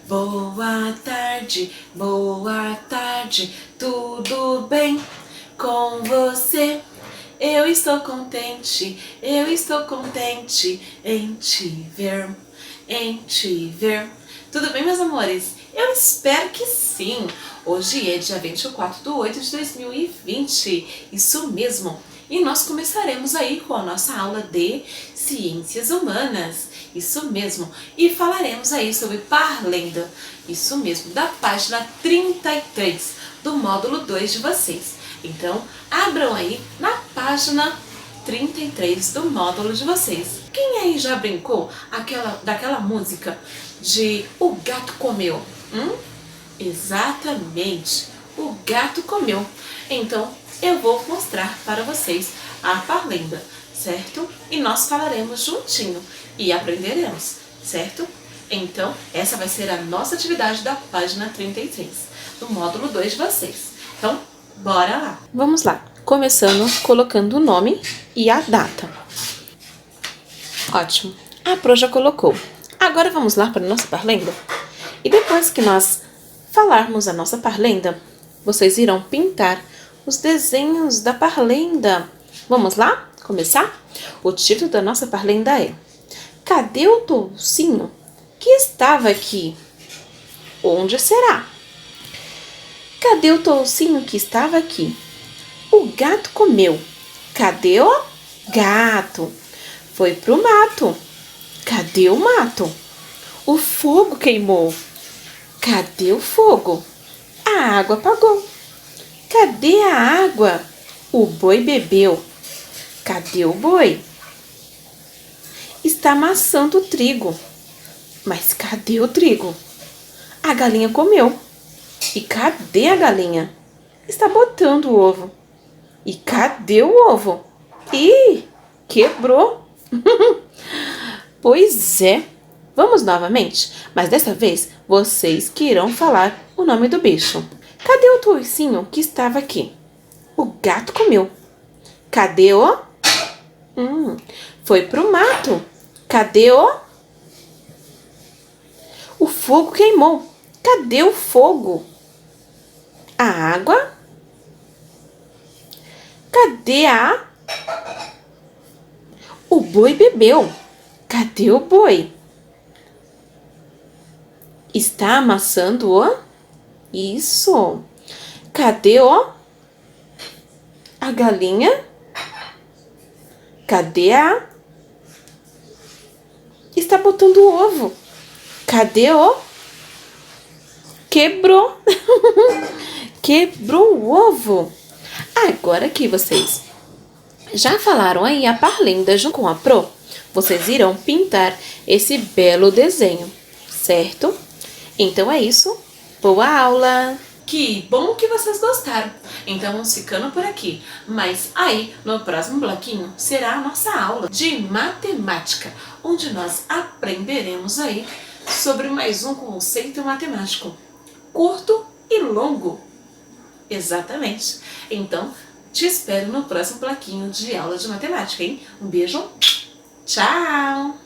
boa tarde, tudo bem com você? Eu estou contente em te ver. Tudo bem, meus amores? Eu espero que sim! Hoje é dia 24/8/2020, isso mesmo! E nós começaremos aí com a nossa aula de Ciências Humanas, isso mesmo! E falaremos aí sobre Parlenda, isso mesmo, da página 33 do módulo 2 de vocês. Então, abram aí na página 33 do módulo de vocês. Quem aí já brincou daquela música de O Gato Comeu? Exatamente, o gato comeu. Então, eu vou mostrar para vocês a Parlenda, certo? E nós falaremos juntinho e aprenderemos, certo? Então, essa vai ser a nossa atividade da página 33, do módulo 2 de vocês. Então, bora lá! Vamos lá, começando colocando o nome e a data. Ótimo, a Pro já colocou. Agora vamos lá para a nossa Parlenda? E depois que nós falarmos a nossa Parlenda, vocês irão pintar os desenhos da Parlenda. Vamos lá? Começar? O título da nossa Parlenda é: Cadê o toucinho que estava aqui? Onde será? Cadê o toucinho que estava aqui? O gato comeu. Cadê o gato? Foi pro mato. Cadê o mato? O fogo queimou. Cadê o fogo? A água apagou. Cadê a água? O boi bebeu. Cadê o boi? Está amassando o trigo. Mas cadê o trigo? A galinha comeu. E cadê a galinha? Está botando o ovo. E cadê o ovo? Ih, quebrou. Pois é. Vamos novamente, mas dessa vez vocês que irão falar o nome do bicho. Cadê o toucinho que estava aqui? O gato comeu. Cadê o? Foi pro mato. Cadê o? O fogo queimou. Cadê o fogo? A água? Cadê a? O boi bebeu. Cadê o boi? Está amassando o? Isso. Cadê o? A galinha? Cadê a? Está botando o ovo. Cadê o? Quebrou. Quebrou o ovo. Agora que vocês já falaram aí a Parlenda junto com a Pro, vocês irão pintar esse belo desenho, certo? Então é isso. Boa aula! Que bom que vocês gostaram! Então vamos ficando por aqui. Mas aí, no próximo bloquinho, será a nossa aula de matemática, onde nós aprenderemos aí sobre mais um conceito matemático, curto e longo. Exatamente. Então, te espero no próximo bloquinho de aula de matemática, hein? Um beijo, tchau!